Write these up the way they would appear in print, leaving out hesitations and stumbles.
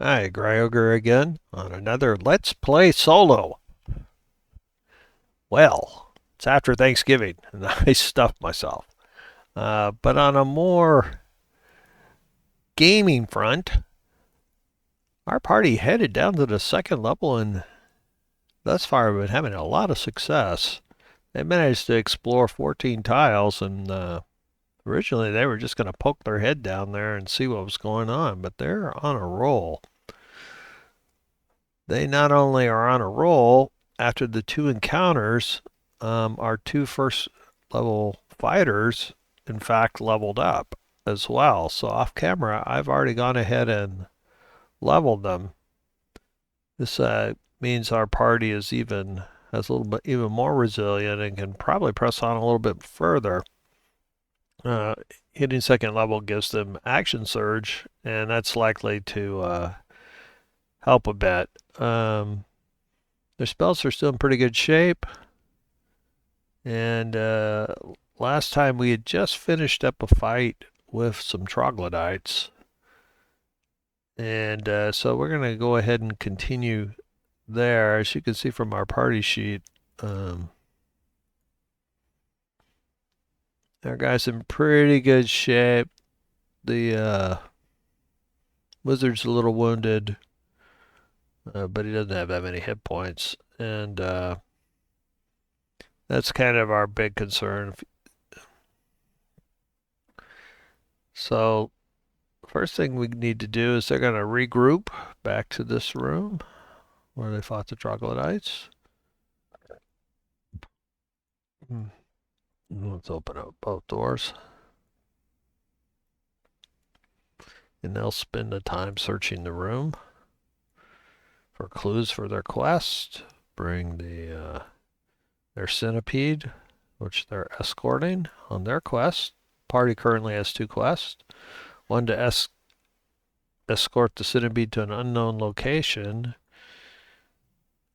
Hi, Gryoger again on another Let's Play Solo. Well, it's after Thanksgiving and I stuffed myself. But on a more gaming front, our party headed down to the second level and thus far we've been having a lot of success. They managed to explore 14 tiles and originally they were just going to poke their head down there and see what was going on, but they're on a roll. They not only are on a roll after the two encounters, our two first level fighters, in fact, leveled up as well. So off camera, I've already gone ahead and leveled them. This means our party is even has a little bit even more resilient and can probably press on a little bit further. Uh, Hitting second level gives them action surge, and that's likely to help a bit. Their spells are still in pretty good shape. And last time we had just finished up a fight with some troglodytes. And so we're going to go ahead and continue there. As you can see from our party sheet, our guy's in pretty good shape. The wizard's a little wounded, but he doesn't have that many hit points. And that's kind of our big concern. So first thing we need to do is they're going to regroup back to this room where they fought the troglodytes. Let's open up both doors. And they'll spend the time searching the room for clues for their quest. Bring their centipede, which they're escorting on their quest. Party currently has two quests. One to escort the centipede to an unknown location.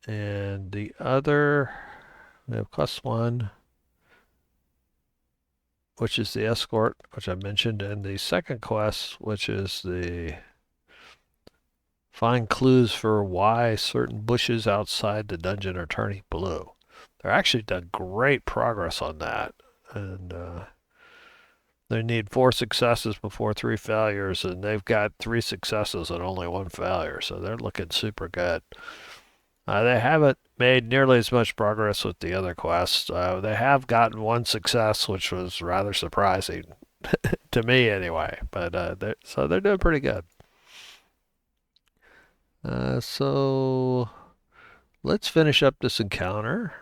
And the other, we have quest one, which is the escort, which I mentioned, and the second quest, which is the find clues for why certain bushes outside the dungeon are turning blue. They're actually done great progress on that, and they need 4 successes before 3 failures, and they've got 3 successes and only 1 failure, so they're looking super good. They haven't made nearly as much progress with the other quests. They have gotten 1 success, which was rather surprising to me anyway. But they're doing pretty good. So let's finish up this encounter.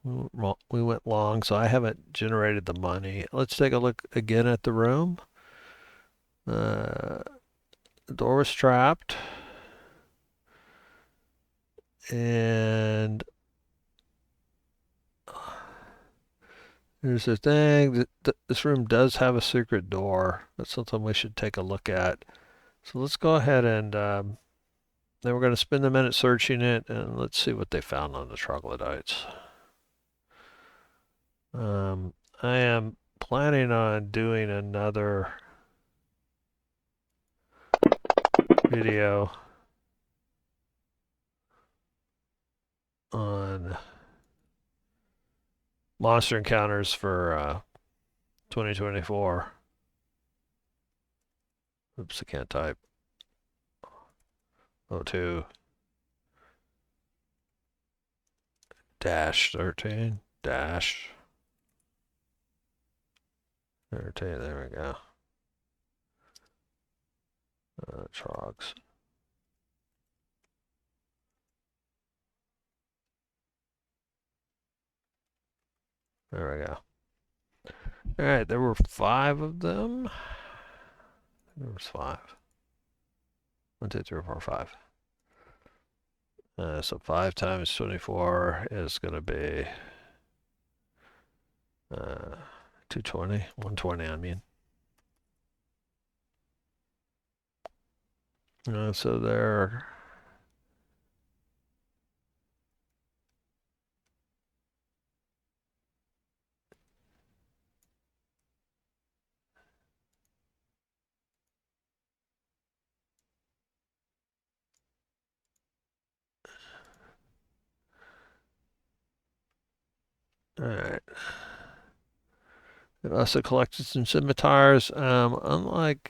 We went long, so I haven't generated the money. Let's take a look again at the room. The door was trapped, and here's the thing. This room does have a secret door. That's something we should take a look at. So let's go ahead and then we're going to spend a minute searching it, and let's see what they found on the troglodytes. I am planning on doing another video on monster encounters for 2024. Oops, I can't type. 02 dash 13 dash 13. There we go. Trogs. There we go. All right, there were 5 of them. There was 5. 1, 2, 3, 4, 5. So 5 times 24 is going to be 220, 120, I mean. So there. Alright. They've also collected some scimitars. Unlike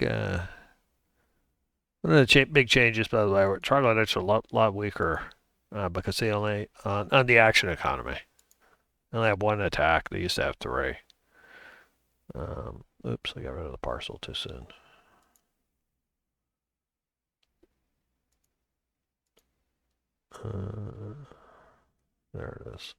one of the big changes, by the way, troglodytes are a lot weaker because they only on the action economy. They only have one attack. They used to have three. Oops, I got rid of the parcel too soon. There it is.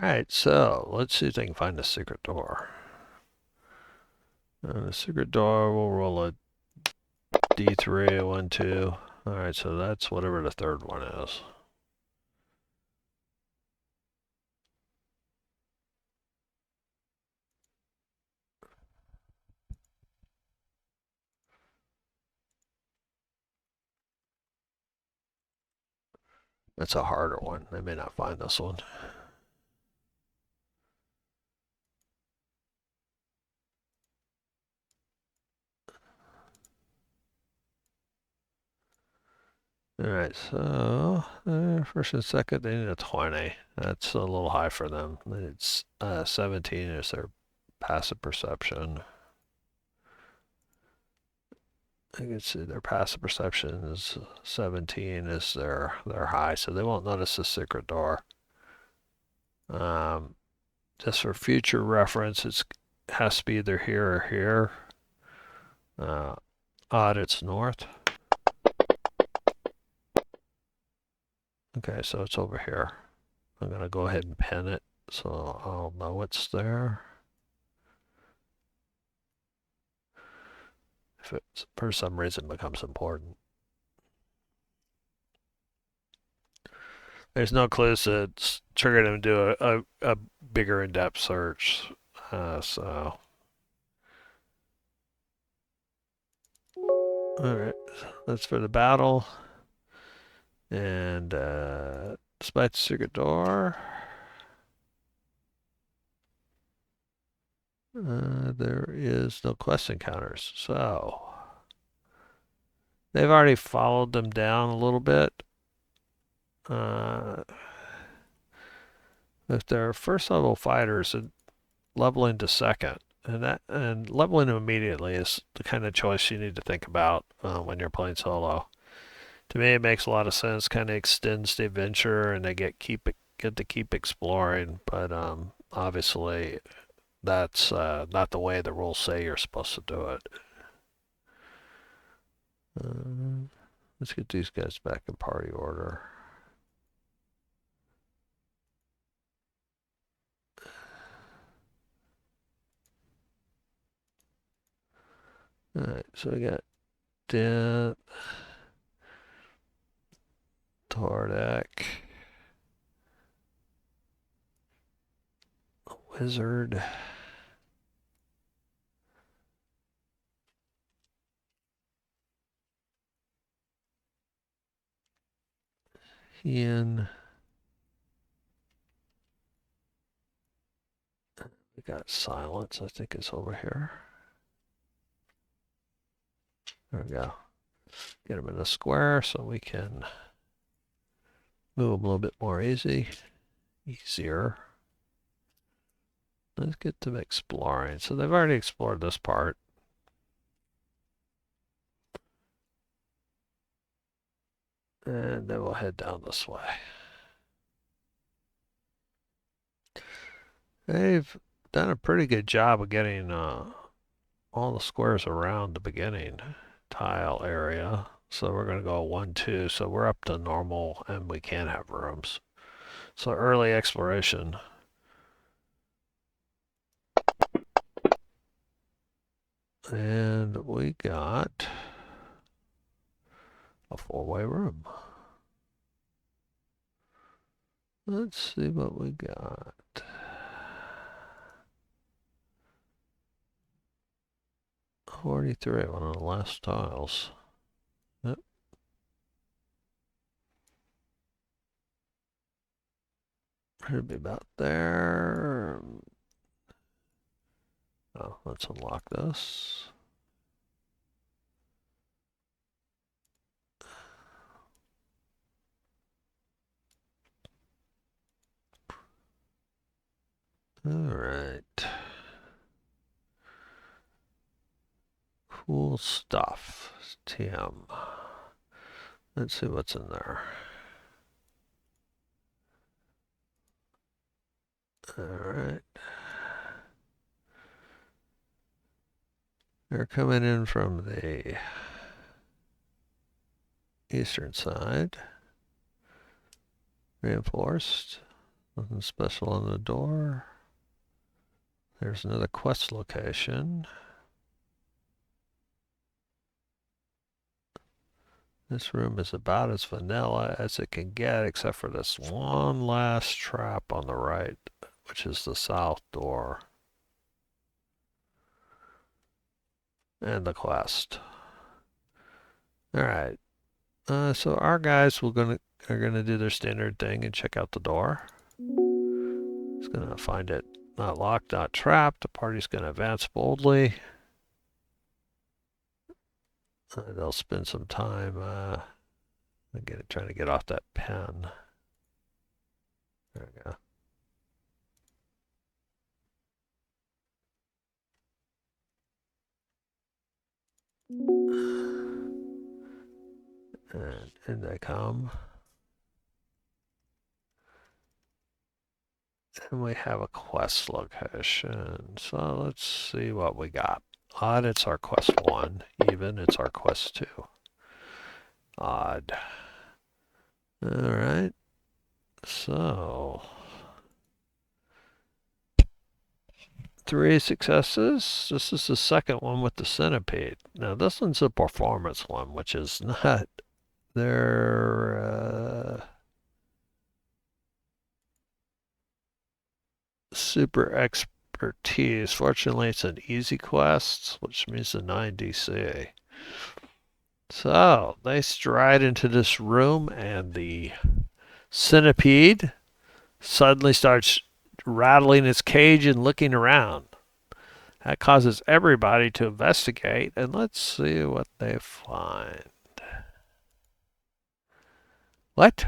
Alright, so let's see if they can find the secret door. The secret door, we'll roll a D3, 1, 2. Alright, so that's whatever the third one is. That's a harder one. They may not find this one. Alright, so first and second, they need a 20. That's a little high for them. It's 17 is their passive perception. I can see their passive perception is 17 is their high, so they won't notice the secret door. Just for future reference, it has to be either here or here. Odd, it's north. Okay, so it's over here. I'm gonna go ahead and pin it so I'll know it's there. If it for some reason becomes important. There's no clues that triggered him to do a bigger in-depth search. So, all right, that's for the battle. And despite the secret door, there is no quest encounters. So, they've already followed them down a little bit. If they're first level fighters, leveling to second, and leveling them immediately is the kind of choice you need to think about when you're playing solo. To me, it makes a lot of sense. Kind of extends the adventure, and they get to keep exploring. But obviously, that's not the way the rules say you're supposed to do it. Let's get these guys back in party order. All right, so we got Dent, Tordek, Wizard. Ian. We got silence, I think it's over here. There we go. Get them in a square so we can move them a little bit more easier. Let's get them exploring. So they've already explored this part. And then we'll head down this way. They've done a pretty good job of getting all the squares around the beginning tile area. So we're going to go 1, 2. So we're up to normal and we can have rooms. So early exploration. And we got a 4-way room. Let's see what we got. 43, one of the last tiles. Yep. Should be about there. Oh, let's unlock this. All right. Cool stuff. TM. Let's see what's in there. All right. They're coming in from the eastern side. Reinforced. Nothing special on the door. There's another quest location. This room is about as vanilla as it can get, except for this one last trap on the right, which is the south door. And the quest. Alright. So our guys are gonna do their standard thing and check out the door. It's gonna find it not locked, not trapped. The party's gonna advance boldly. They'll spend some time trying to get off that pen. There we go. And in they come. And we have a quest location. So let's see what we got. Odd, it's our quest 1. Even, it's our quest 2. Odd. Alright. So 3 successes. This is the second one with the centipede. Now this one's a performance one, which is not their super expertise. Fortunately, it's an easy quest, which means a 9 DC. So they stride into this room, and the centipede suddenly starts rattling its cage and looking around. That causes everybody to investigate, and let's see what they find. What?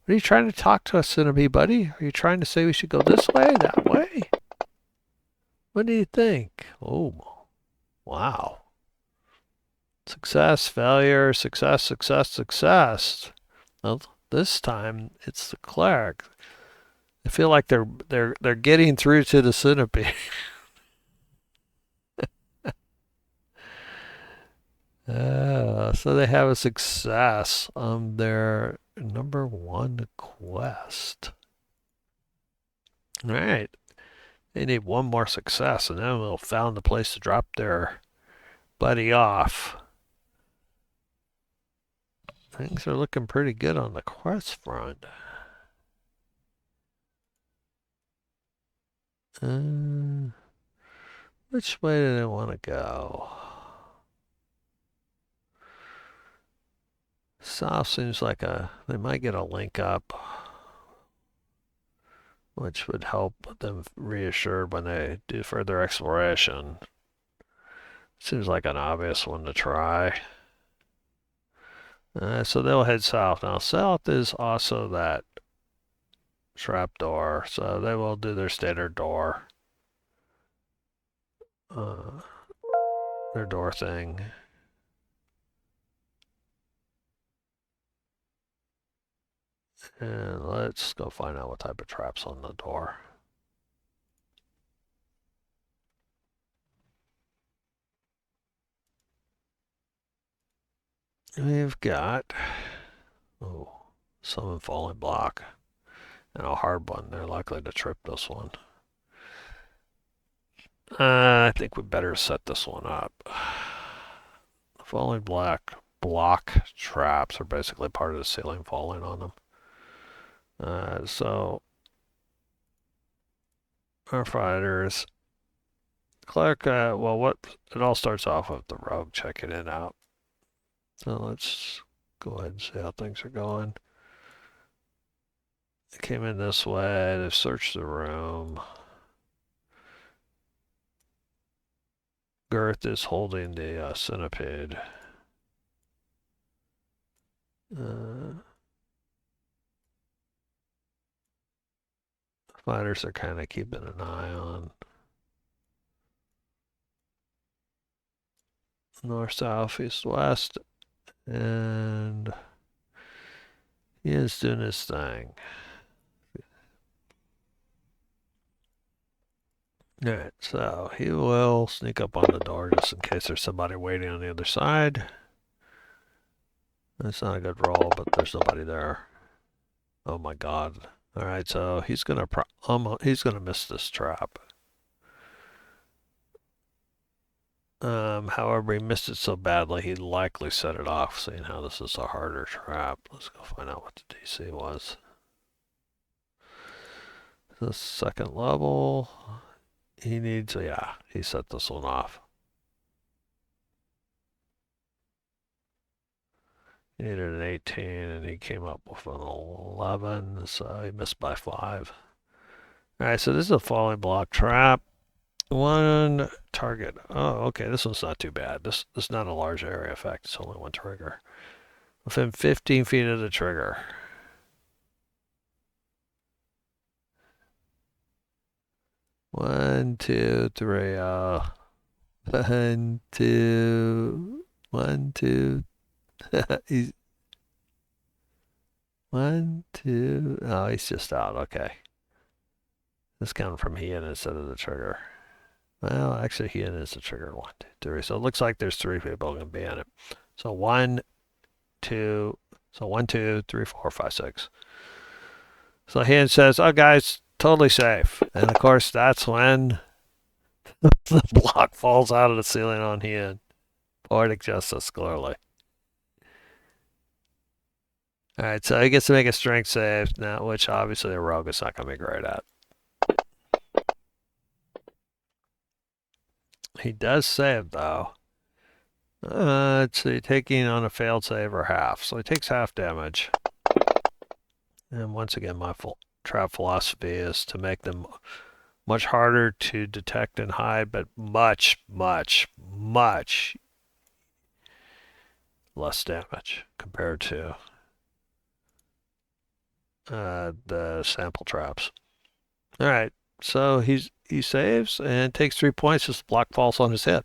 Are you trying to talk to us, centipede buddy? Are you trying to say we should go this way, that way? What do you think? Oh, wow. Success, failure, success, success, success. Well, this time it's the cleric. I feel like they're getting through to the centipede. So they have a success on their number 1 quest. All right. They need one more success, and then we'll found the place to drop their buddy off. Things are looking pretty good on the quest front. Which way do they want to go? South seems like they might get a link up, which would help them reassured when they do further exploration. Seems like an obvious one to try. So they'll head south. Now, south is also that trap door, so they will do their standard door. Their door thing. And let's go find out what type of trap's on the door. We've got, summon falling block and a hard one. They're likely to trip this one. I think we better set this one up. Falling block traps are basically part of the ceiling falling on them. So our fighters, cleric. What it all starts off with the rogue checking it out. So let's go ahead and see how things are going. They came in this way. They've searched the room. Girth is holding the centipede. Fighters are kind of keeping an eye on north, south, east, west, and he is doing his thing. Alright, so he will sneak up on the door just in case there's somebody waiting on the other side. That's not a good roll, but there's nobody there. Oh my god. Alright, so he's gonna miss this trap. However, he missed it so badly, he likely set it off, seeing how this is a harder trap. Let's go find out what the DC was. The second level, he needs, yeah, he set this one off. He needed an 18, and he came up with an 11, so he missed by 5. Alright, so this is a falling block trap. One target. Oh, okay, this one's not too bad. This is not a large area effect. It's only one trigger. Within 15 feet of the trigger. One, two, three. One, two. One, two. He's one, two. Oh, he's just out. Okay. This counting from he in instead of the trigger. Well, actually, he in is the trigger. One, two, three. So it looks like there's 3 people going to be in it. So one, two. So 1, 2, 3, 4, 5, 6. So he says, "Oh, guys, totally safe." And of course, that's when the block falls out of the ceiling on Hien. Poetic justice, clearly. All right, so he gets to make a strength save now, which obviously a rogue is not going to be great at. He does save, though. Let's see, taking on a failed save or half. So he takes half damage. And once again, my trap philosophy is to make them much harder to detect and hide, but much, much, much less damage compared to the sample traps. All right, so he saves and takes 3 points as the block falls on his head.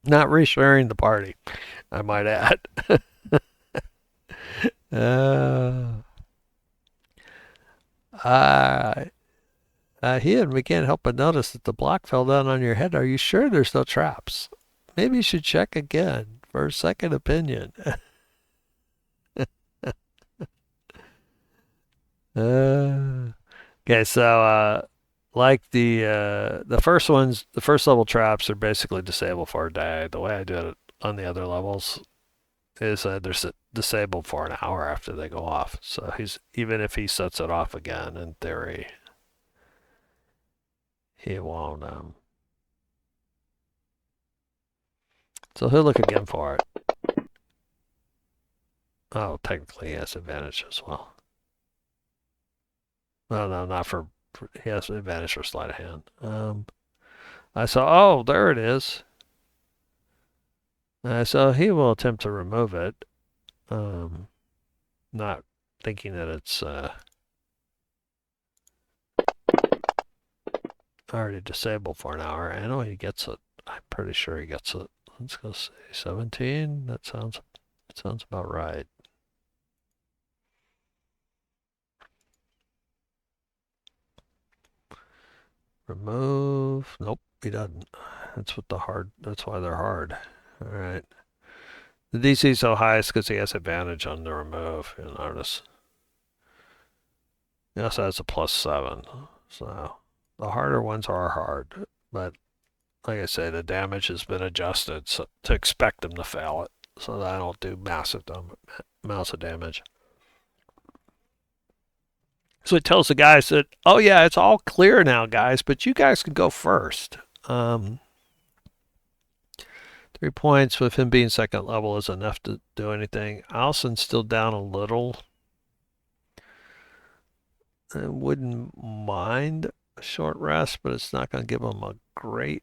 Not reassuring the party, I might add. Ian, we can't help but notice that the block fell down on your head. Are you sure there's no traps? Maybe you should check again for a second opinion. Okay, so like the first level traps are basically disabled for a day. The way I do it on the other levels is they're disabled for an hour after they go off. So even if he sets it off again, in theory, he won't. So he'll look again for it. Oh, technically he has advantage as well. Well, no, not for he has advantage for sleight of hand. I saw. Oh, there it is. So he will attempt to remove it, not thinking that it's already disabled for an hour. I know he gets it. I'm pretty sure he gets it. Let's go see. 17. That sounds about right. Remove. Nope, he doesn't. That's why they're hard. All right. The DC is so high is because he has advantage on the remove. You'll notice. He also has a +7. So the harder ones are hard. But like I say, the damage has been adjusted to expect them to fail it. So that I don't do massive amounts of damage. So it tells the guys that, oh yeah, it's all clear now, guys, but you guys can go first. 3 points with him being second level is enough to do anything. Allison's still down a little. I wouldn't mind a short rest, but it's not going to give them a great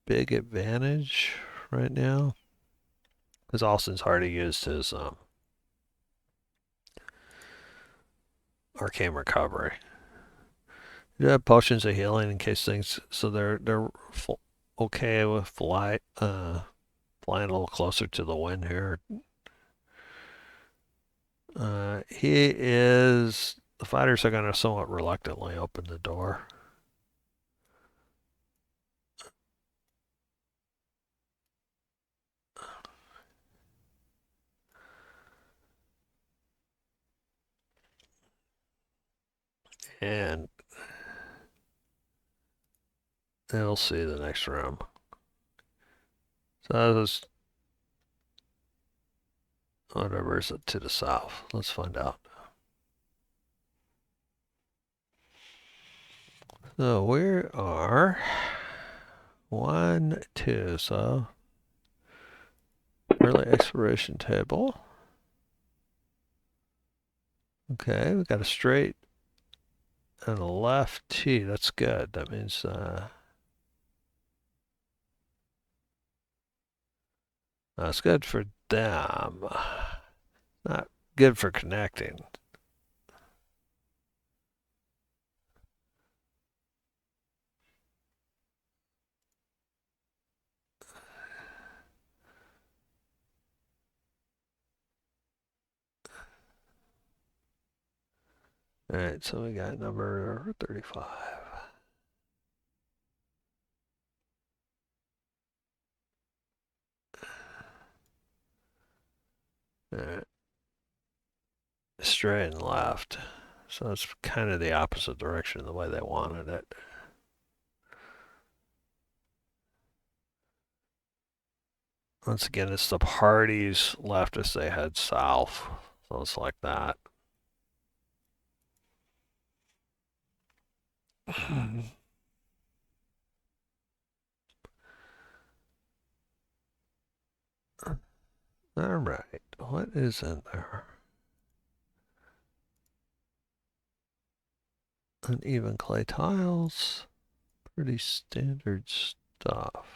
big advantage right now. Because Austin's already used his arcane recovery. You have potions of healing in case things, so they're okay with flying a little closer to the wind here. The fighters are going to somewhat reluctantly open the door. And they'll see the next room. So that was whatever is it to the south. Let's find out. So we are 1, 2. So early exploration table. Okay, we got a straight and a left T. That's good. That means that's good for them. Not good for connecting. All right, so we got number 35. All right, straight and left. So it's kind of the opposite direction of the way they wanted it. Once again, it's the parties left as they head south. So it's like that. All right, what is in there? Uneven clay tiles. Pretty standard stuff.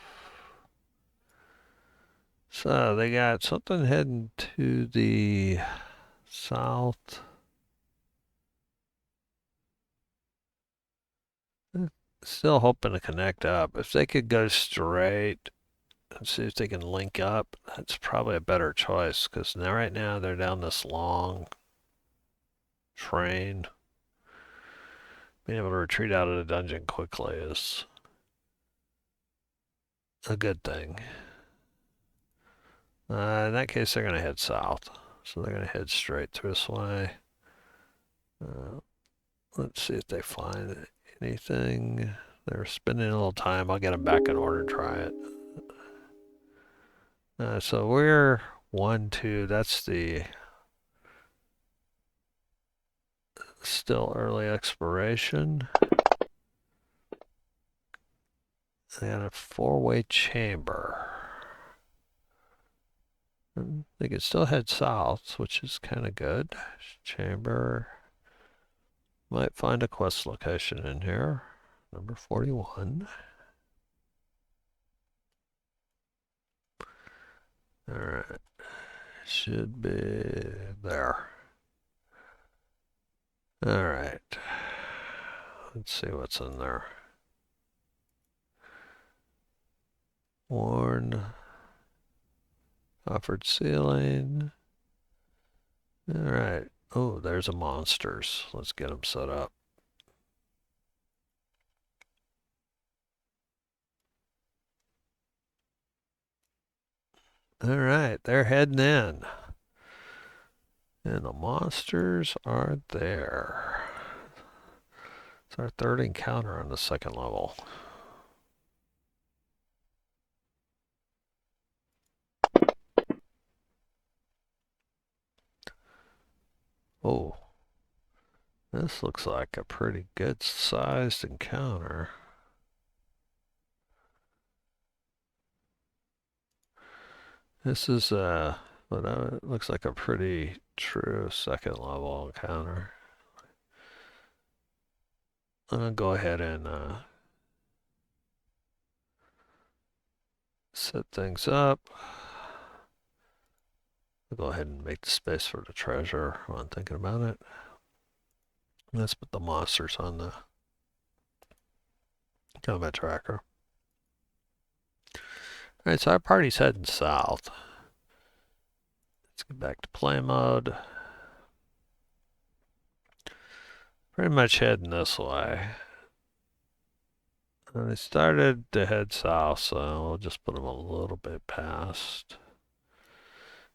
So they got something heading to the south. Still hoping to connect up. If they could go straight and see if they can link up, that's probably a better choice because now right now they're down this long train. Being able to retreat out of the dungeon quickly is a good thing. In that case, they're going to head south. So they're going to head straight this way. Uh, let's see if they find anything. They're spending a little time. I'll get them back in order and try it. So we're 1, 2. That's the still early exploration. And a 4-way chamber. And they can still head south, which is kind of good. Chamber. Might find a quest location in here. Number 41. Alright. Should be there. Alright. Let's see what's in there. Worn. Offered ceiling. Alright. Oh, there's a monsters. Let's get them set up. Alright, they're heading in. And the monsters are there. It's our third encounter on the second level. Oh, this looks like a pretty good sized encounter. This is what looks like a pretty true second level encounter. I'll go ahead and set things up. I'll go ahead and make the space for the treasure while I'm thinking about it. Let's put the monsters on the combat tracker. Alright, so our party's heading south. Let's get back to play mode. Pretty much heading this way. And they started to head south, so we'll just put them a little bit past.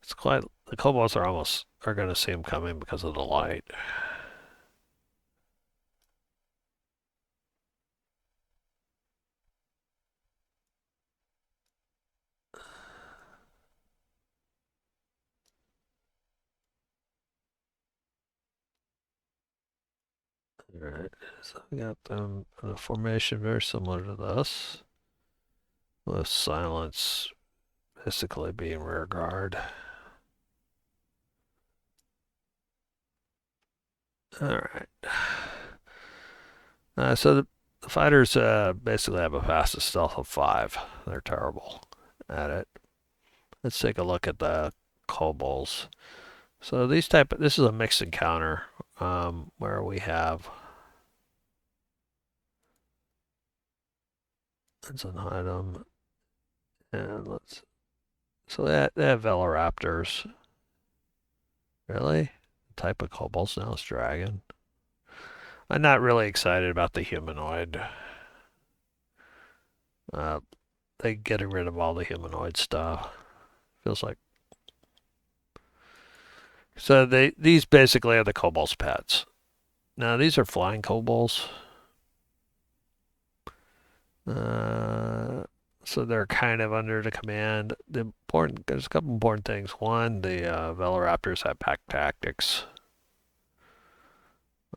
It's quite, the kobolds are going to see them coming because of the light. Alright, so we got them in a formation very similar to this, with silence basically being rear guard. Alright. So the fighters basically have a fastest stealth of 5. They're terrible at it. Let's take a look at the kobolds. So this is a mixed encounter where we have, let's unhide them, and so they have velociraptors. Really? The type of kobolds now is dragon. I'm not really excited about the humanoid. They getting rid of all the humanoid stuff. Feels like. So these basically are the kobolds' pets. Now these are flying kobolds. So they're kind of under the command. There's a couple important things. One, the velociraptors have pack tactics.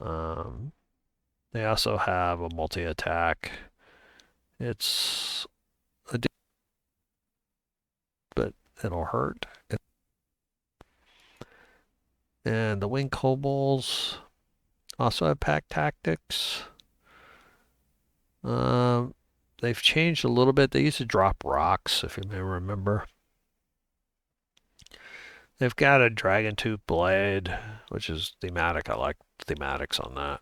They also have a multi-attack. It's but it'll hurt. And the wing kobolds also have pack tactics. They've changed a little bit. They used to drop rocks, if you may remember. They've got a dragon tooth blade, which is thematic. I like thematics on that.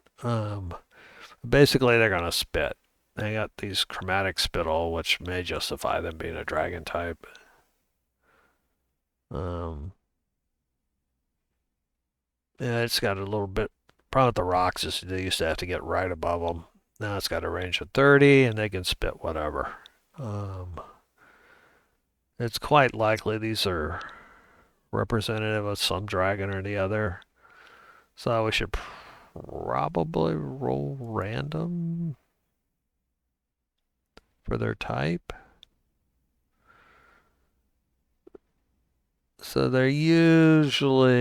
Basically, they're going to spit. They got these chromatic spittle, which may justify them being a dragon type. Yeah, it's got a little bit. Problem with the rocks is they used to have to get right above them. Now it's got a range of 30, and they can spit whatever. It's quite likely these are representative of some dragon or the other. So we should probably roll random for their type. So they usually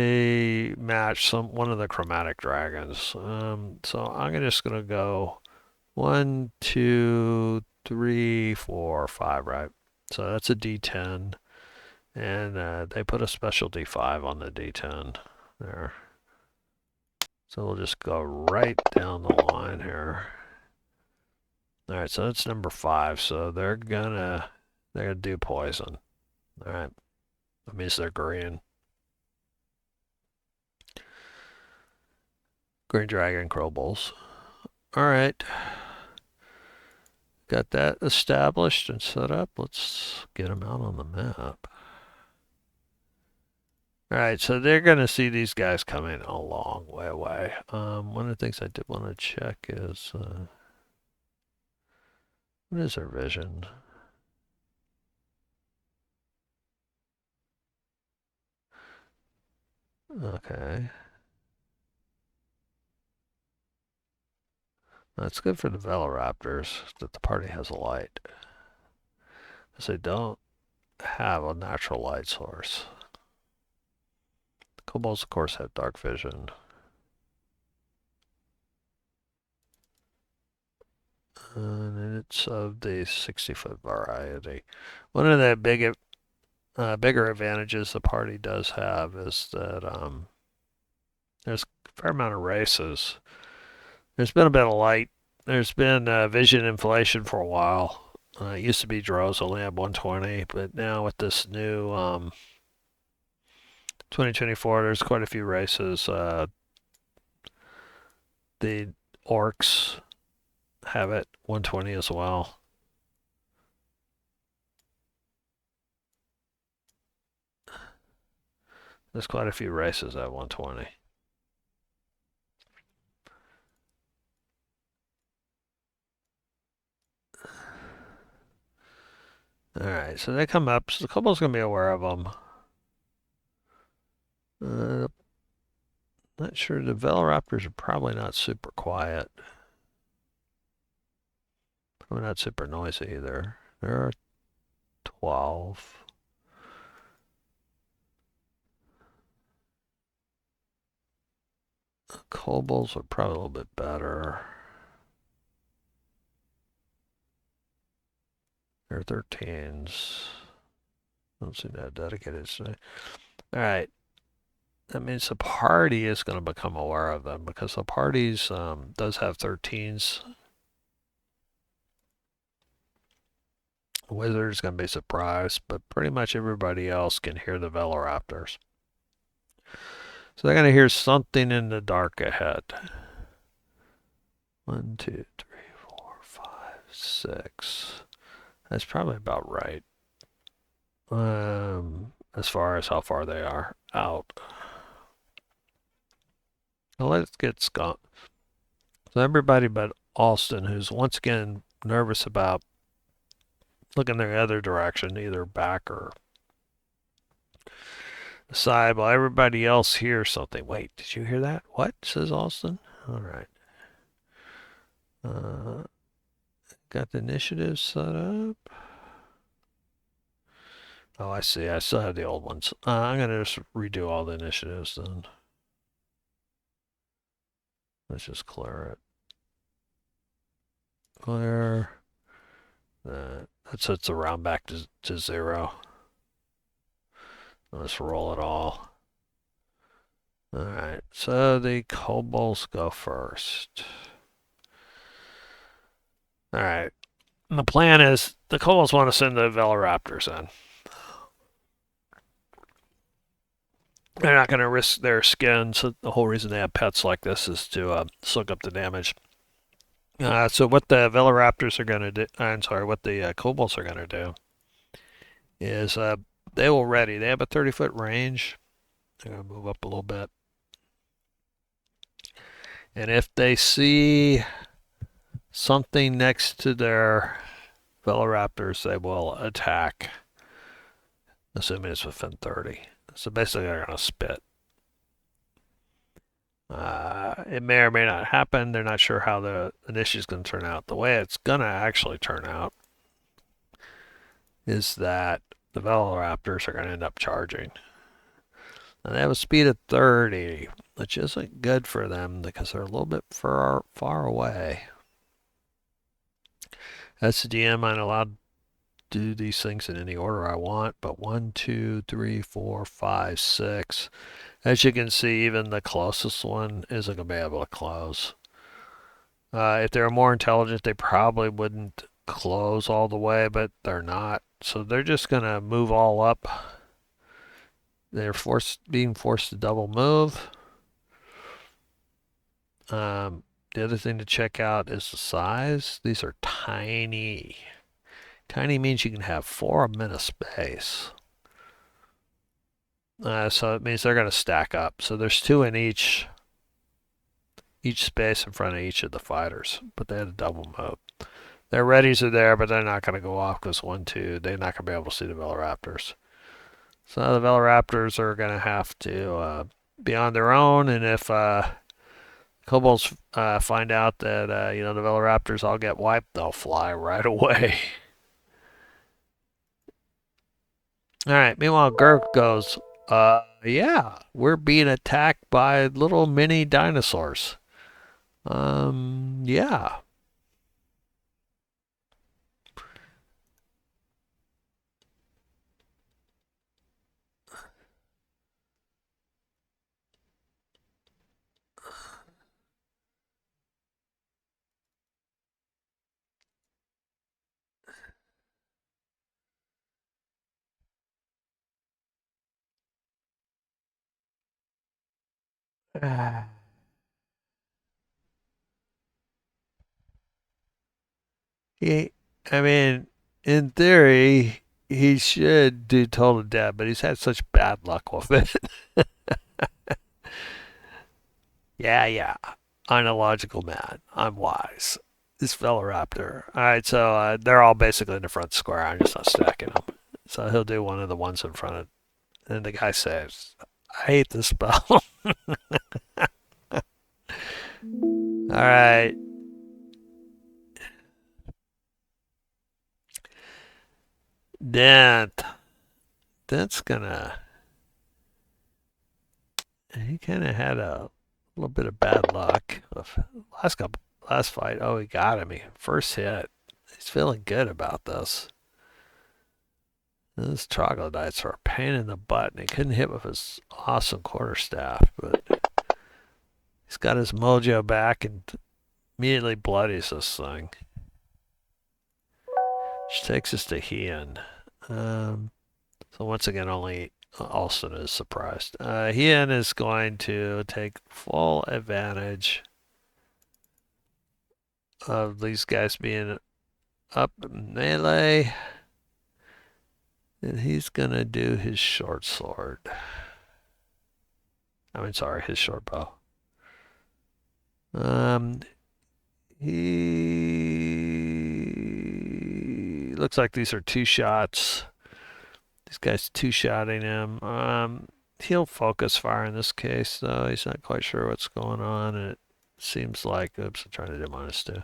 match one of the chromatic dragons. So I'm just gonna go 1, 2, 3, 4, 5, right? So that's a D10, and they put a special D5 on the D10 there. So we'll just go right down the line here. All right, so that's number 5. So they're gonna do poison. All right, that means they're green. Green dragon kobolds. All right. Got that established and set up. Let's get them out on the map. All right, so they're going to see these guys coming a long way away. One of the things I did want to check is, what is their vision? Okay. That's good for the velociraptors that the party has a light. Because they don't have a natural light source. The kobolds, of course, have dark vision. And it's of the 60-foot variety. One of the bigger advantages the party does have is that there's a fair amount of races. There's been a bit of light there's been vision inflation for a while. It used to be drones only had 120, but now with this new 2024, there's quite a few races. The orcs have it 120 as well. There's quite a few races at 120. All right, so they come up. So the kobold's gonna be aware of them. Not sure. The velociraptors are probably not super quiet. Probably not super noisy either. There are 12. Kobolds are probably a little bit better. They're 13s. Don't seem that dedicated today. All right. That means the party is going to become aware of them because the parties does have 13s. The wizard's going to be surprised, but pretty much everybody else can hear the velociraptors. So they're going to hear something in the dark ahead. 1, 2, 3, 4, 5, 6. That's probably about right. As far as how far they are out. Now let's get Skunk. So everybody but Alston, who's once again nervous about looking the other direction, either back or the side, while everybody else hears something. Wait, did you hear that? What? Says Alston. All right. Got the initiative set up. Oh, I see. I still have the old ones. I'm going to just redo all the initiatives then. Let's just clear it. Clear. That sets the round back to 0. Let's roll it all. Alright, so the kobolds go first. Alright, the plan is the kobolds want to send the velociraptors in. They're not going to risk their skin, so the whole reason they have pets like this is to soak up the damage. So what the velociraptors are going to do, I'm sorry, what the kobolds are going to do is they will ready. They have a 30-foot range. They're going to move up a little bit. And if they see something next to their velociraptors, they will attack, assuming it's within 30. So basically, they're going to spit. It may or may not happen. They're not sure how the initiative is going to turn out. The way it's going to actually turn out is that the velociraptors are going to end up charging. And they have a speed of 30, which isn't good for them because they're a little bit far away. As the DM, I'm allowed to do these things in any order I want, but 1, 2, 3, 4, 5, 6. As you can see, even the closest one isn't going to be able to close. If they were more intelligent, they probably wouldn't close all the way, but they're not. So they're just going to move all up. They're being forced to double move. The other thing to check out is the size. These are tiny. Tiny means you can have 4 of them in a space. So it means they're going to stack up. So there's 2 in each space in front of each of the fighters, but they had a double move. Their readies are there, but they're not going to go off because 1, 2, they're not going to be able to see the velociraptors. So the velociraptors are going to have to be on their own, and if kobolds find out that the velociraptors all get wiped, they'll fly right away. All right. Meanwhile, Gurk goes, yeah, we're being attacked by little mini dinosaurs. Yeah. He, I mean, in theory, he should do total death, but he's had such bad luck with it. Yeah, yeah. I'm a logical man. I'm wise. This velociraptor. All right, so they're all basically in the front square. I'm just not stacking them. So he'll do one of the ones in front of. And the guy says, "I hate this spell." All right, Dent. Dent's gonna. He kind of had a little bit of bad luck. Last fight. Oh, he got him. He first hit. He's feeling good about this. Those troglodytes are a pain in the butt, and he couldn't hit with his awesome quarterstaff, but he's got his mojo back and immediately bloodies this thing. Which takes us to Heian. So once again, only Alston is surprised. Heian is going to take full advantage of these guys being up melee. And he's going to do his short sword. Sorry, his short bow. He looks like these are two shots. These guys two-shotting him. He'll focus fire in this case, though. He's not quite sure what's going on. And it seems like, oops, I'm trying to do -2.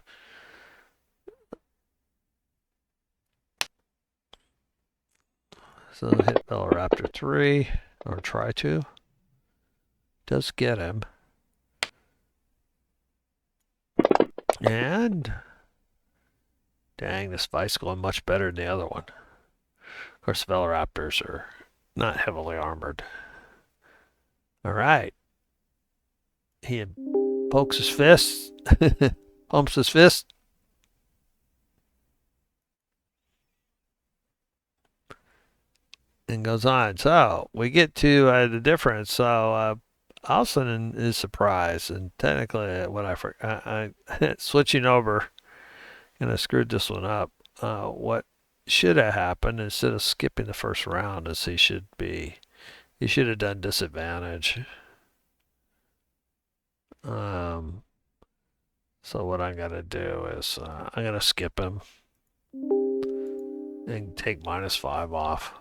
So hit Velociraptor 3, or try to. Does get him. And dang, this fight's going much better than the other one. Of course, Velociraptors are not heavily armored. All right. He pokes his fist, pumps his fist. And goes on. So we get to the difference. So Alston is surprised, and technically, what I switching over, and I screwed this one up. What should have happened instead of skipping the first round is he should have done disadvantage. So what I'm gonna do is I'm gonna skip him and take -5 off.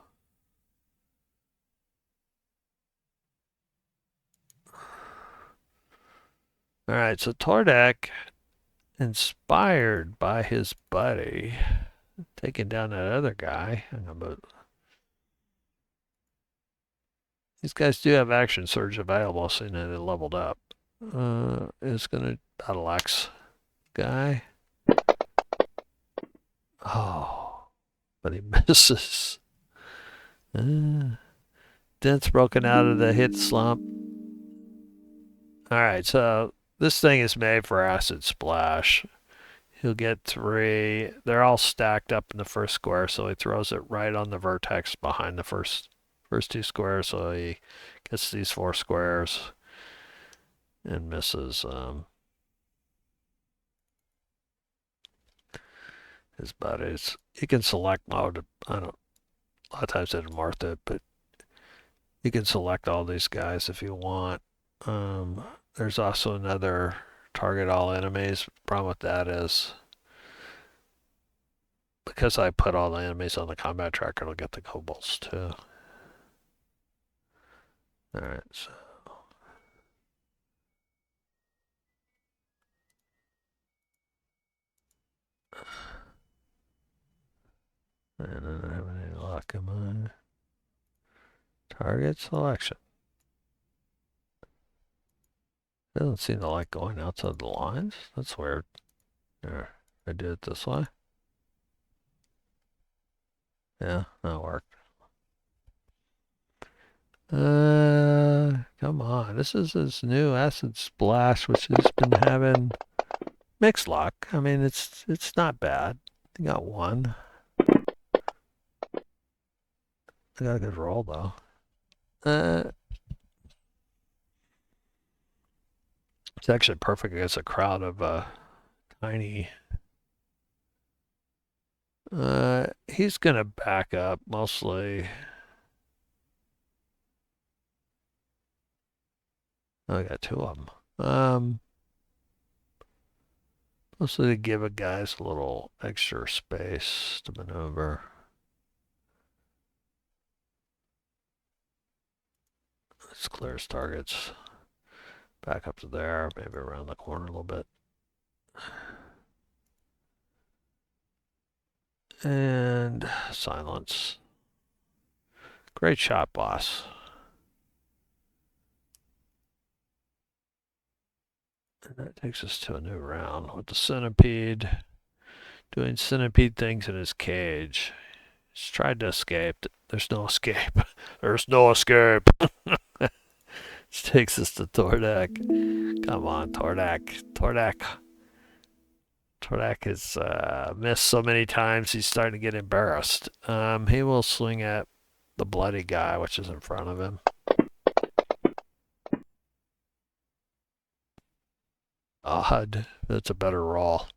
All right, so Tordek, inspired by his buddy, taking down that other guy. These guys do have action surge available, seeing that they leveled up. Is gonna battle axe guy. Oh, but he misses. Dent's broken out of the hit slump. All right, so this thing is made for acid splash. He'll get 3. They're all stacked up in the first square, so he throws it right on the vertex behind the first 2 squares. So he gets these 4 squares and misses his buddies. You can select mode. I don't. A lot of times it marked it, but you can select all these guys if you want. There's also another target all enemies. The problem with that is because I put all the enemies on the combat tracker, it'll get the kobolds too. Alright, so. And I don't have any luck in my target selection. It doesn't seem to like going outside the lines. That's weird. There, I did it this way. Yeah, that worked. Come on. This is his new acid splash, which has been having mixed luck. I mean, it's not bad. I got 1. I got a good roll though. It's actually perfect against a crowd of tiny. He's gonna back up mostly. Oh, I got two of them. Mostly to give a guys a little extra space to maneuver. Let's clear his targets. Back up to there, maybe around the corner a little bit. And silence. Great shot, boss. And that takes us to a new round with the centipede doing centipede things in his cage. He's tried to escape. There's no escape. There's no escape. This takes us to Tordak. Come on, Tordak. Tordak has missed so many times he's starting to get embarrassed. He will swing at the bloody guy, which is in front of him. Odd. That's a better roll.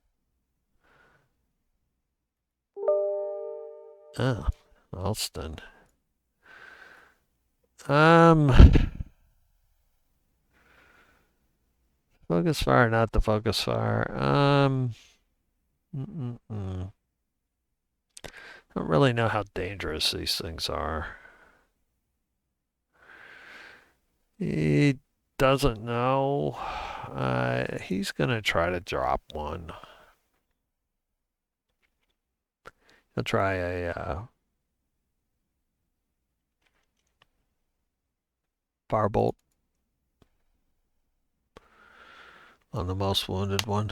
Oh, Alston. Focus fire, not the focus fire. Don't really know how dangerous these things are. He doesn't know. He's gonna try to drop one. He'll try a firebolt on the most wounded one.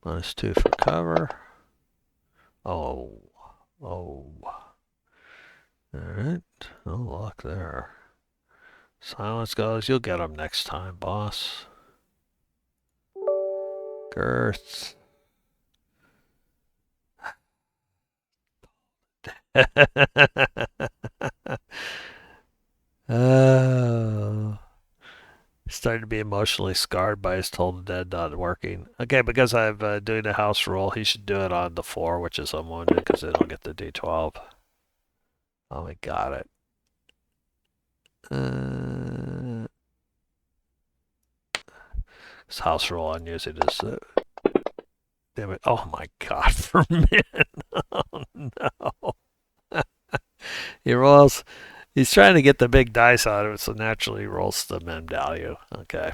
-2 for cover. Oh. Alright. No luck there. Silence goes. You'll get him next time, boss. Girth. Oh. Starting to be emotionally scarred by his Toll the Dead not working. Okay, because I'm doing a house rule, he should do it on the 4, which is unwounded, because they don't get the D12. Oh, we got it. This house rule I'm using is... damn it. Oh my god, for men. Oh no. He rolls... He's trying to get the big dice out of it, so naturally he rolls the min value. Okay.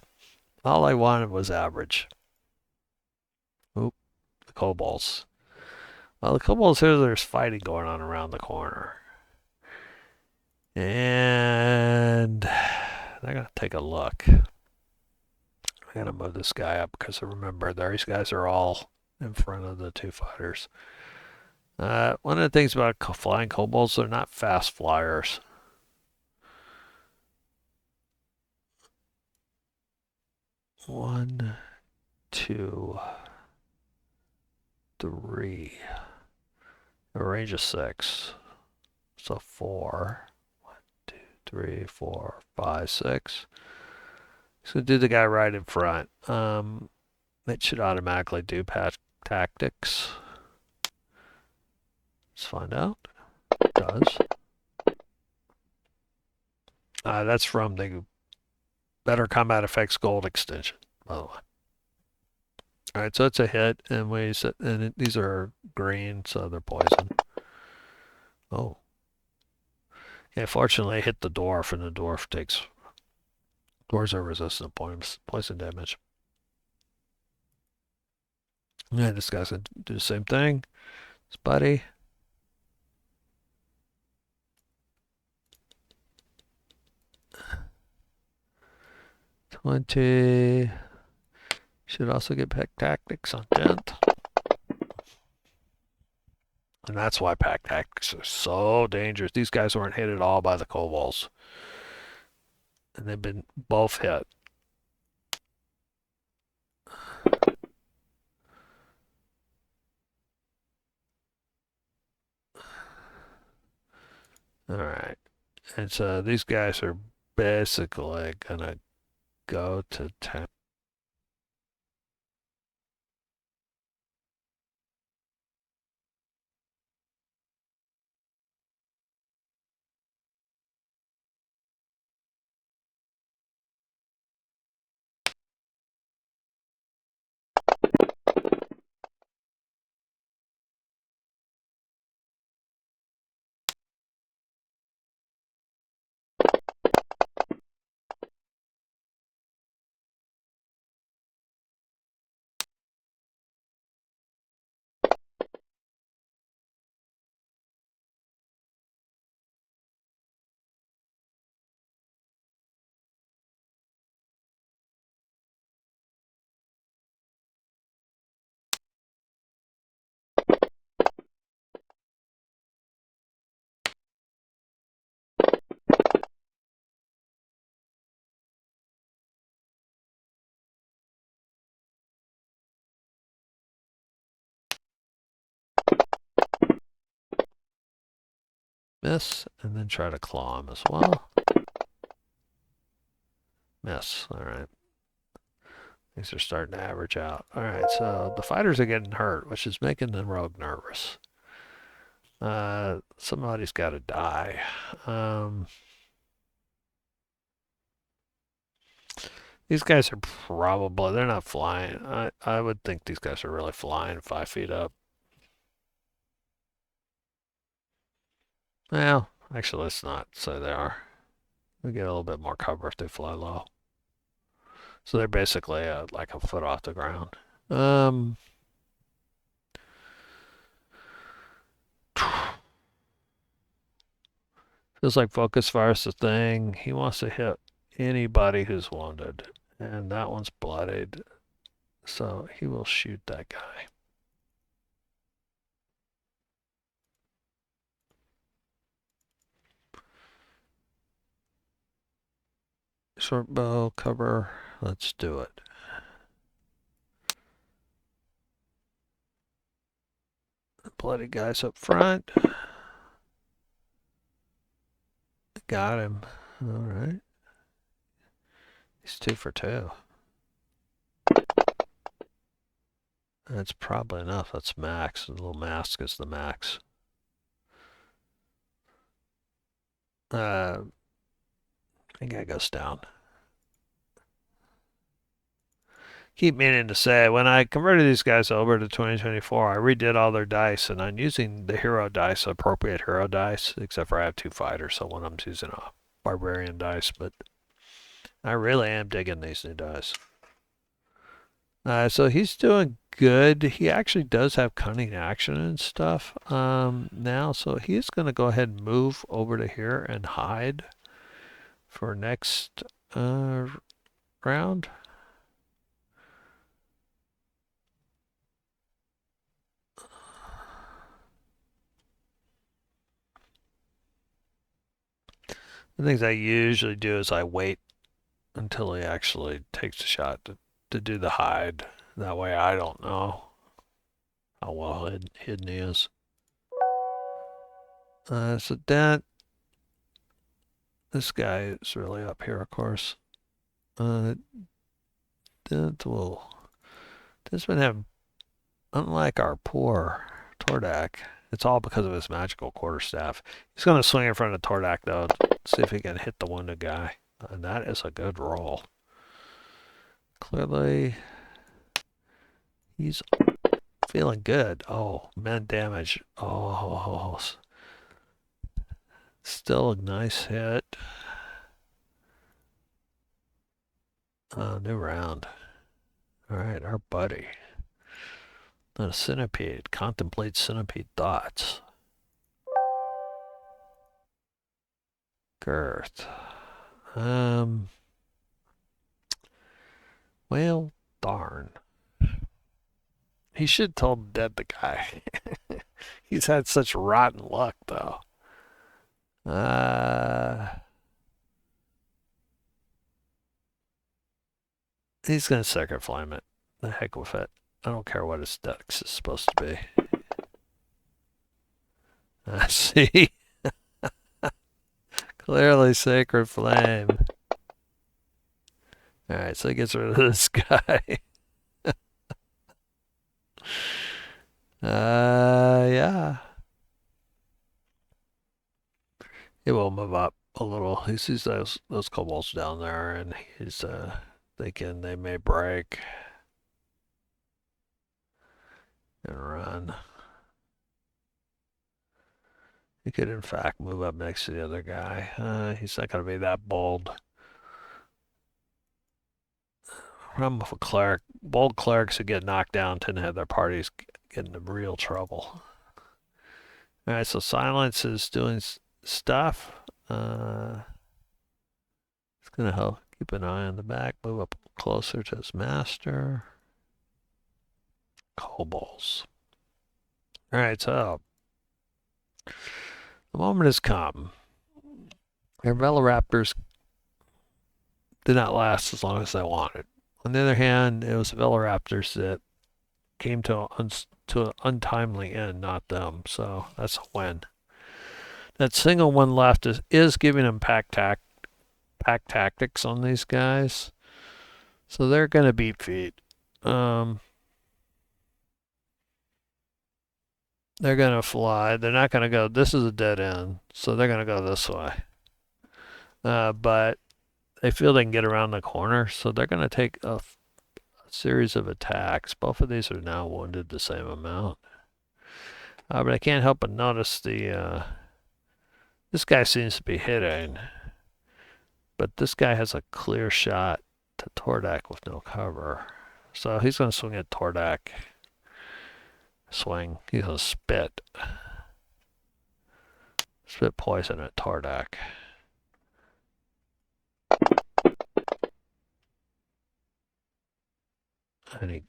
All I wanted was average. Oop, the kobolds. Well, the kobolds here, there's fighting going on around the corner. And I gotta take a look. I gotta move this guy up because I remember these guys are all in front of the two fighters. One of the things about flying kobolds, they're not fast flyers. One, two, three. A range of 6. So 4. 1, 2, 3, 4, 5, 6. So do the guy right in front. It should automatically do tactics. Let's find out. It does. That's from the Better Combat Effects Gold extension, by the way. All right, so it's a hit, and these are green, so they're poison. Oh. Yeah, fortunately, I hit the dwarf, and the dwarf takes... Dwarves are resistant to poison damage. Yeah, this guy's gonna do the same thing. His buddy. $20. Should also get pack tactics on Gent. And that's why pack tactics are so dangerous. These guys weren't hit at all by the kobolds. And they've been both hit. Alright. And so these guys are basically gonna go to town. Miss, and then try to claw him as well. Miss. All right. Things are starting to average out. All right, so the fighters are getting hurt, which is making the rogue nervous. Somebody's got to die. These guys are probably, they're not flying. I would think these guys are really flying 5 feet up. Well, actually, let's not say they are. We get a little bit more cover if they fly low. So they're basically like a foot off the ground. Um, Feels like focus fire's the thing. He wants to hit anybody who's wounded. And that one's bloodied. So he will shoot that guy. Short bow, cover. Let's do it. The bloody guys up front. Got him. All right. He's 2 for 2. That's probably enough. That's max. The little mask is the max. I think that goes down. Keep meaning to say, when I converted these guys over to 2024, I redid all their dice, and I'm using the hero dice, appropriate hero dice, except for I have 2 fighters, so one of them's using a barbarian dice, but I really am digging these new dice. So he's doing good. He actually does have cunning action and stuff now, so he's going to go ahead and move over to here and hide for next round. The things I usually do is I wait until he actually takes a shot to do the hide. That way I don't know how well hidden he is. So this guy is really up here, of course. That will. This been have, unlike our poor Tordak, it's all because of his magical quarterstaff. He's going to swing in front of Tordak, though, to see if he can hit the wounded guy. And that is a good roll. Clearly, he's feeling good. Oh, men damage. Oh, still a nice hit. New round. All right, our buddy. Not a centipede. Contemplate centipede thoughts. Girth. Well, darn. He should told dead the guy. He's had such rotten luck, though. He's gonna circuit flame it. The heck with it. I don't care what his dex is supposed to be. See? Clearly sacred flame. Alright, so he gets rid of this guy. Yeah. He will move up a little. He sees those kobolds down there, and he's thinking they may break and run. He could, in fact, move up next to the other guy. He's not going to be that bold. Problem with a cleric, bold clerics who get knocked down tend to have their parties get into real trouble. All right, so silence is doing stuff. It's going to help keep an eye on the back. Move up closer to his master. Kobolds. All right, so the moment has come. Their velociraptors did not last as long as they wanted. On the other hand, it was the velociraptors that came to an untimely end, not them. So that's a win. That single one left is giving them pack tactics on these guys. So they're going to beat feet. They're going to fly. They're not going to go. This is a dead end. So they're going to go this way. But they feel they can get around the corner. So they're going to take a series of attacks. Both of these are now wounded the same amount. But I can't help but notice this guy seems to be hitting. But this guy has a clear shot to Tordak with no cover. So he's going to swing at Tordak. Swing. He's going to spit. Spit poison at Tordak. And he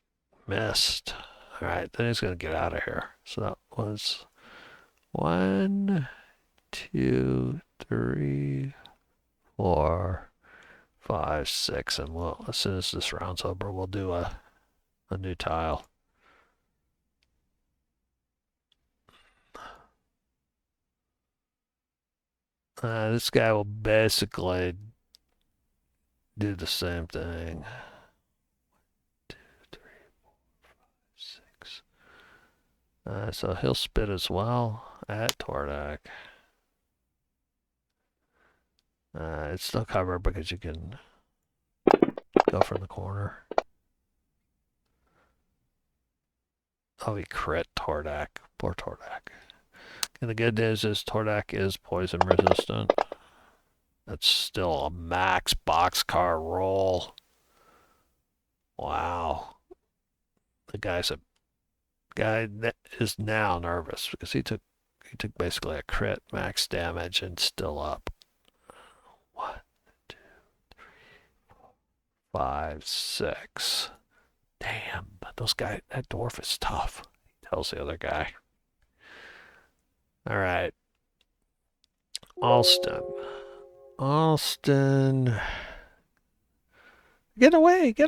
missed. Alright, then he's going to get out of here. So that was 1, 2, 3, 4, 5, 6. And we'll, as soon as this round's over, we'll do a new tile. This guy will basically do the same thing. 2, 3, 4, 5, 6. So he'll spit as well at Tordak. It's still covered because you can go from the corner. Oh, he crit Tordak. Poor Tordak. And the good news is Tordak is poison resistant. That's still a max boxcar roll. Wow. The guy that is now nervous because he took basically a crit max damage and still up. 1, 2, 3, 4, 5, 6. Damn, but that dwarf is tough, he tells the other guy. All right. Alston. Get away. The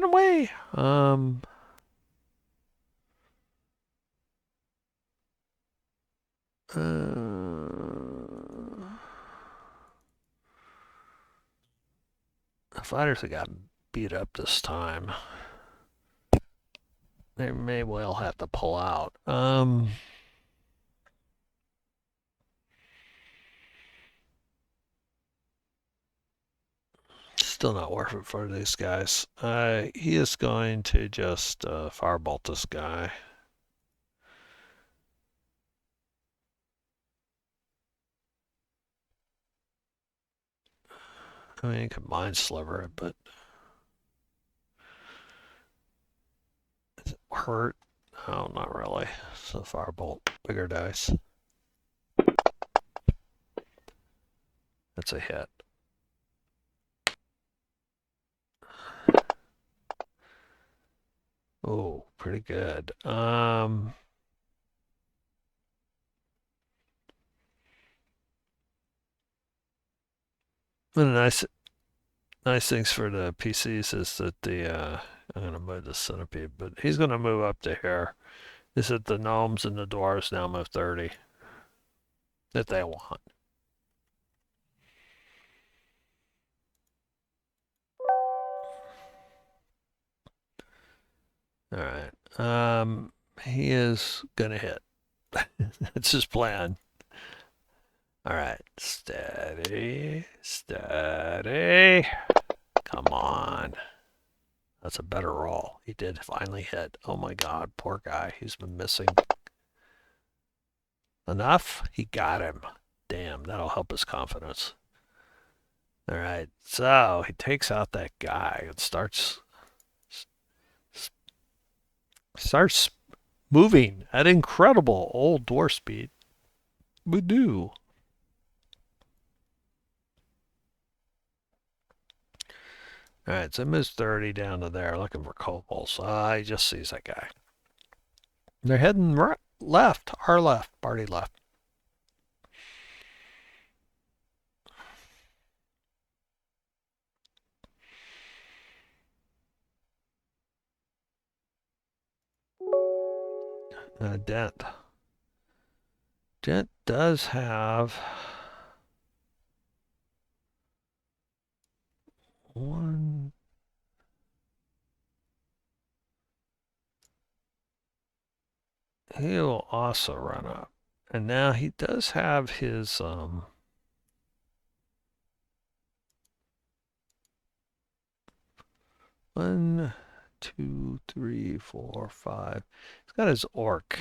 fighters have gotten beat up this time. They may well have to pull out. Still not worth it for these guys. He is going to just firebolt this guy. I mean, you can mind sliver it, but is it hurt? No, not really. So firebolt, bigger dice. That's a hit. Oh, pretty good. One of the nice things for the PCs is that I'm gonna move the centipede, but he's gonna move up to here. Is that the gnomes and the dwarves now move 30 that they want. All right. He is gonna hit. That's his plan. All right. Steady, steady. Come on. That's a better roll. He did finally hit. Oh my God, poor guy. He's been missing. Enough? He got him. Damn, that'll help his confidence. All right, so he takes out that guy and starts moving at incredible old dwarf speed. Voodoo. All right, so moves 30 down to there looking for kobolds. He just sees that guy. They're heading right, left, our left, party left. Dent. Dent does have one. He will also run up. And now he does have his 1, 2, 3, 4, 5. He's got his orc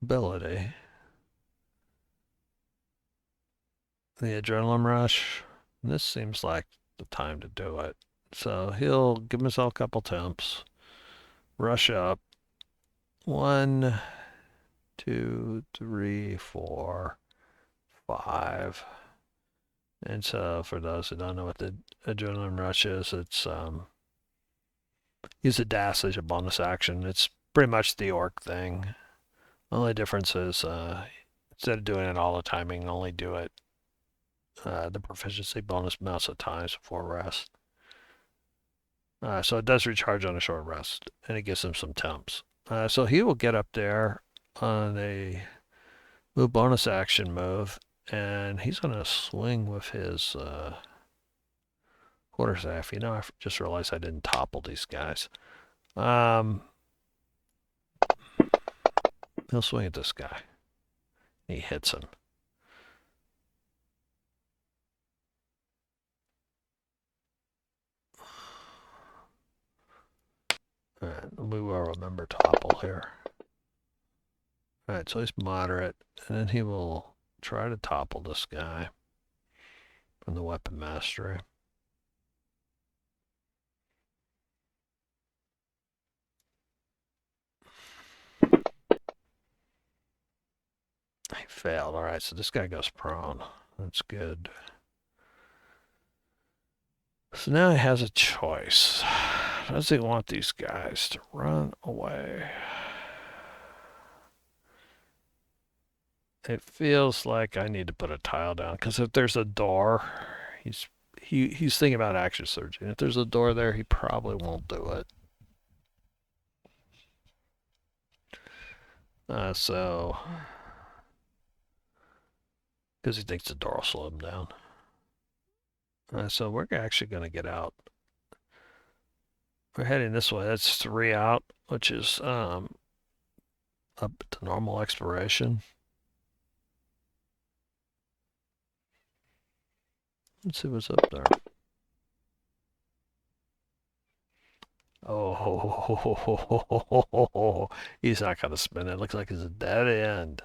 ability. The adrenaline rush. And this seems like the time to do it. So he'll give himself a couple temps. Rush up. 1, 2, 3, 4, 5. And so for those who don't know what the adrenaline rush is, it's use the dash as a bonus action. It's pretty much the orc thing. Only difference is instead of doing it all the time, you can only do it the proficiency bonus amounts of times before rest. So it does recharge on a short rest, and it gives him some temps. So he will get up there on a move bonus action move, and he's going to swing with his quarterstaff. You know, I just realized I didn't topple these guys. He'll swing at this guy. He hits him. All right, we will remember topple here. All right, so he's moderate, and then he will try to topple this guy from the weapon mastery. He failed. All right, so this guy goes prone. That's good. So now he has a choice. Does he want these guys to run away? It feels like I need to put a tile down, because if there's a door, he's thinking about action surging. If there's a door there, he probably won't do it. So, because he thinks the door will slow him down. So we're actually going to get out. We're heading this way. That's 3 out, which is up to normal exploration. Let's see what's up there. Oh, he's not going to spin it. Looks like it's a dead end.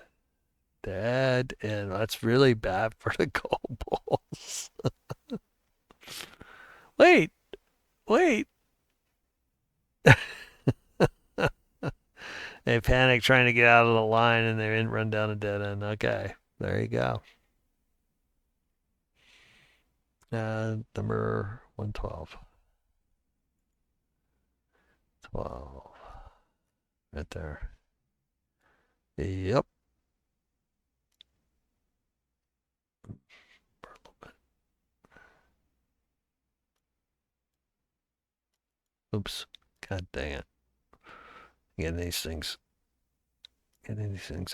Dead end. That's really bad for the kobolds. Wait, wait. They panic trying to get out of the line and they run down a dead end. Okay, there you go. Number 112. 12. Right there. Yep. Oops. God dang it. Getting these things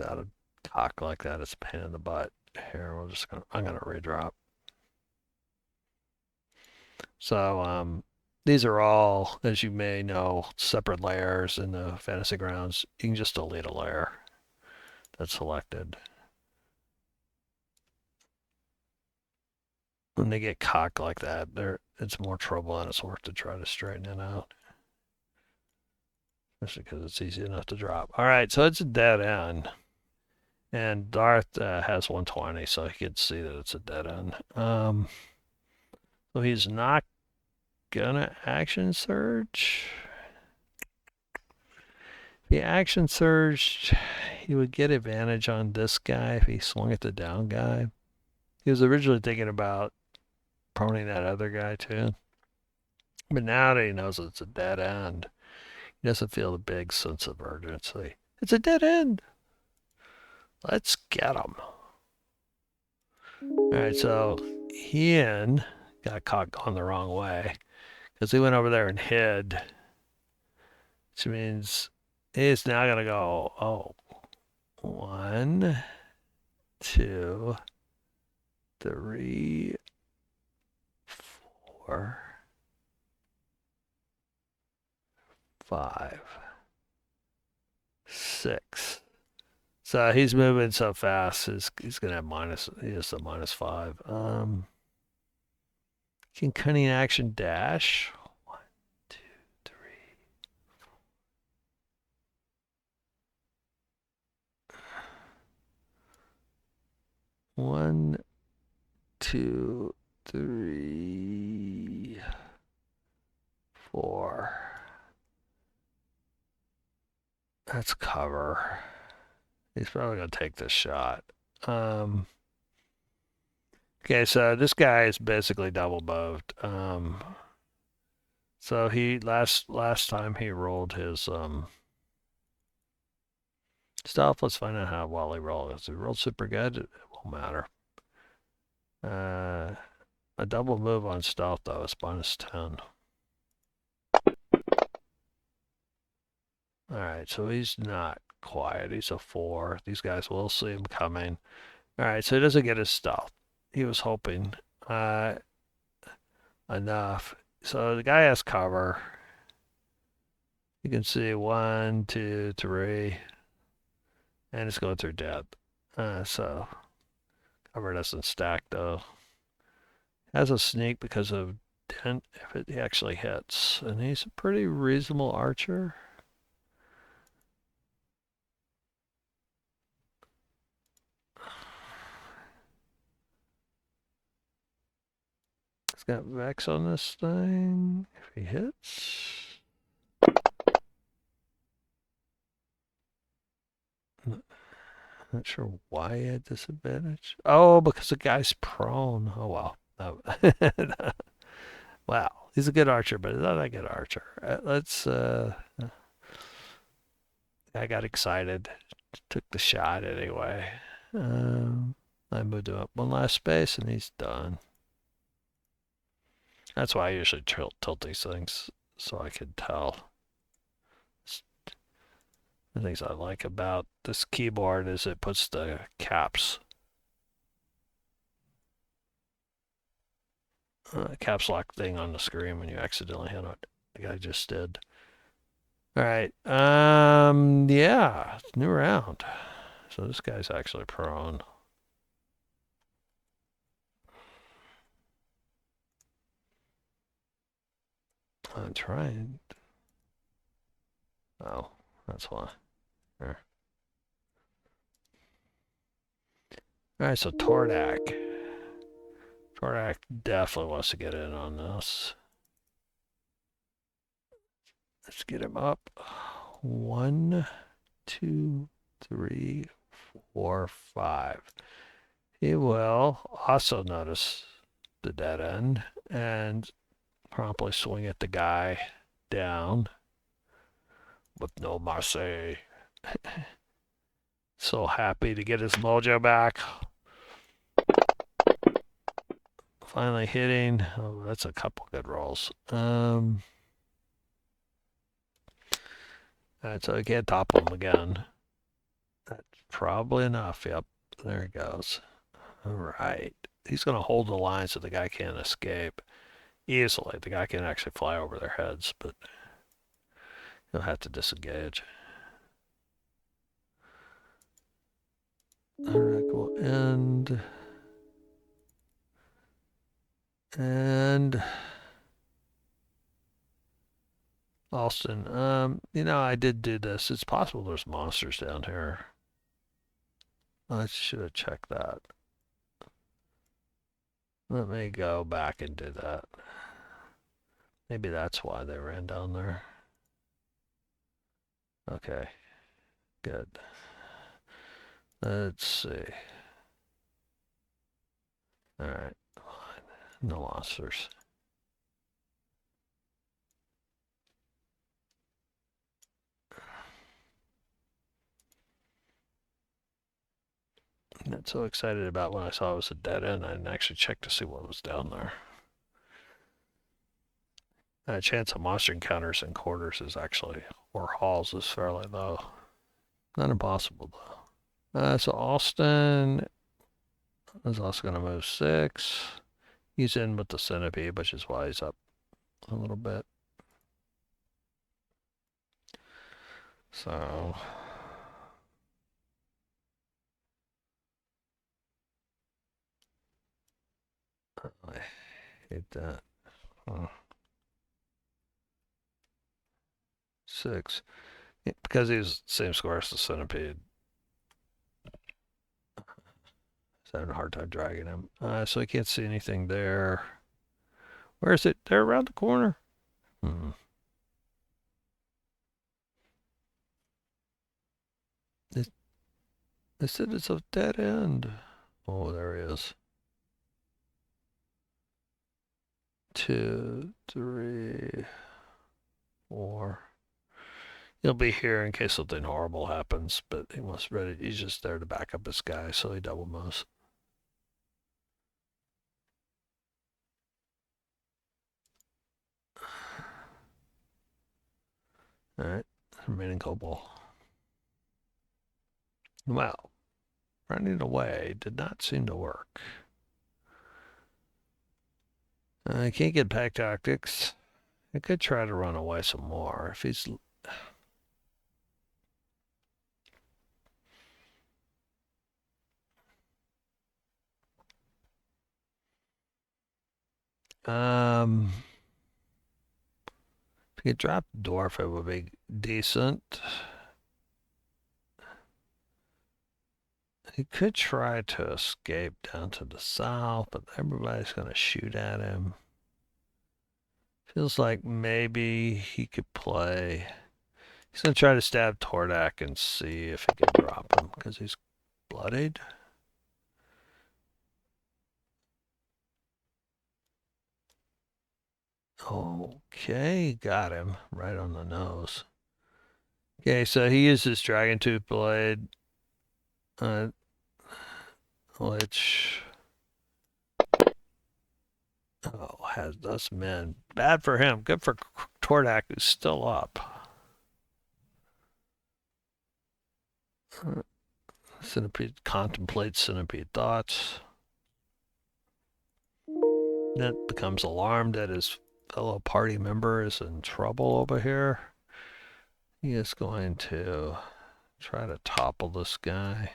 out of cock like that, it's a pain in the butt. Here, I'm gonna redrop. So these are all, as you may know, separate layers in the fantasy grounds. You can just delete a layer that's selected. When they get cocked like that, it's more trouble than it's worth to try to straighten it out. Especially because it's easy enough to drop. All right, so it's a dead end. And Darth has 120, so he can see that it's a dead end. So he's not gonna action surge. If he action surged, he would get advantage on this guy if he swung at the down guy. He was originally thinking about proning that other guy too. But now that he knows it's a dead end, he doesn't feel the big sense of urgency. It's a dead end. Let's get him. All right, so Ian got caught going the wrong way because he went over there and hid, which means he's now going to go, oh, 1, 2, 3, 4, 5, 6. So he's moving so fast, he's going to have he has a -5. Can cunning action dash? 1, 2, 3. 1, 2, 3, 4. That's cover. He's probably going to take this shot. Okay, so this guy is basically double moved. So he last time he rolled his stuff. Let's find out how well he rolled. If he rolled super good, it won't matter. A double move on stealth though is -10. All right, so he's not quiet. He's a 4. These guys will see him coming. All right, so he doesn't get his stealth. He was hoping enough. So the guy has cover. You can see 1, 2, 3, and it's going through depth. So cover doesn't stack though. Has a sneak because of dent if it actually hits, and he's a pretty reasonable archer. He's got Vex on this thing. If he hits, not sure why he had disadvantage. Oh, because the guy's prone. Oh well. Wow, he's a good archer, but he's not a good archer. I got excited, took the shot anyway. I moved him up one last space, and he's done. That's why I usually tilt these things, so I can tell. The things I like about this keyboard is it puts the caps caps lock thing on the screen when you accidentally hit it, like I just did. All right. Yeah, new round. So this guy's actually prone. I'm trying. Oh, that's why. There. All right, so Tordak. Tordak definitely wants to get in on this. Let's get him up. 1, 2, 3, 4, 5. He will also notice the dead end and promptly swing at the guy down with no mercy. So happy to get his mojo back. Finally hitting. Oh, that's a couple good rolls. Alright, so I can't topple him again. That's probably enough. Yep, there it goes. All right. He's going to hold the line so the guy can't escape. easily. The guy can actually fly over their heads, but he'll have to disengage. Alright, cool. And Austin, I did do this. It's possible there's monsters down here. I should have checked that. Let me go back and do that. Maybe that's why they ran down there. Okay, good. Let's see. Alright, no monsters. Not so excited about when I saw it was a dead end. I didn't actually check to see what was down there. The chance of monster encounters in quarters is actually, or halls, is fairly low. Not impossible though. So Austin is also going to move 6. He's in with the centipede, which is why he's up a little bit. So I hate that. 6. Yeah, because he's the same score as the centipede. He's having a hard time dragging him. So he can't see anything there. Where is it? They're around the corner. They said it's a dead end. Oh, there he is. 2, 3, 4. He'll be here in case something horrible happens, but he must ready. He's just there to back up his guy, so he double moves. All right, remaining kobold. Well, running away did not seem to work. I can't get pack tactics. I could try to run away some more if he's. If he could drop the dwarf, it would be decent. He could try to escape down to the south, but everybody's going to shoot at him. Feels like maybe he could play. He's going to try to stab Tordak and see if he can drop him because he's bloodied. Okay, got him right on the nose. Okay, so he uses Dragon Tooth Blade, which has us men. Bad for him. Good for Tordak, who's still up. Centipede contemplates centipede thoughts. Then becomes alarmed that his fellow party member is in trouble over here. He is going to try to topple this guy.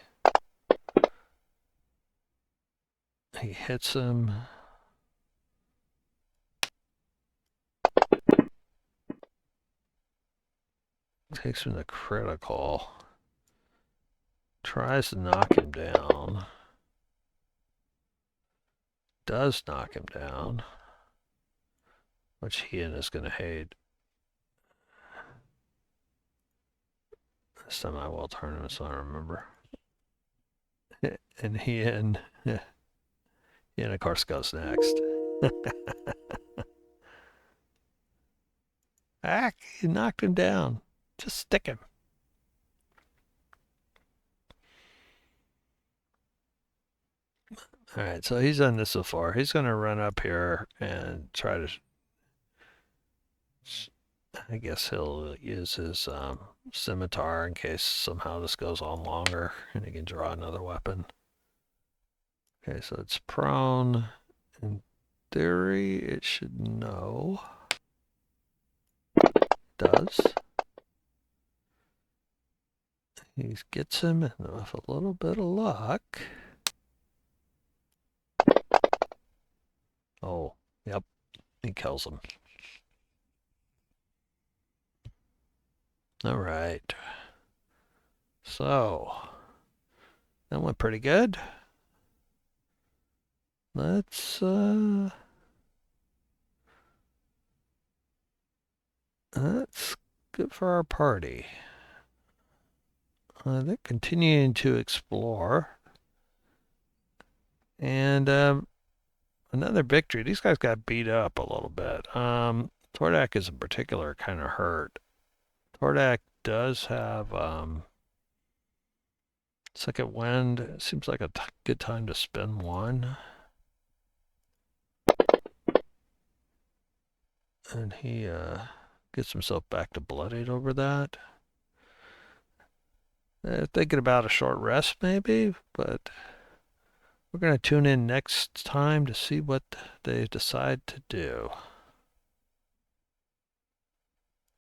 He hits him. Takes him to critical. Tries to knock him down. Does knock him down. Which Ian is going to hate. This time I will turn him so I remember. And Ian, of course, goes next. You knocked him down. Just stick him. All right, so he's done this so far. He's going to run up here and try to. I guess he'll use his scimitar in case somehow this goes on longer and he can draw another weapon. Okay, so it's prone and theory, it should know. Does. He gets him, and with a little bit of luck. Oh, yep, he kills him. All right. So, that went pretty good. That's good for our party. They're continuing to explore. And another victory. These guys got beat up a little bit. Tordak is in particular kind of hurt. Tordak does have second wind. It seems like a good time to spend one. And he gets himself back to bloodied over that. Thinking about a short rest maybe, but we're going to tune in next time to see what they decide to do.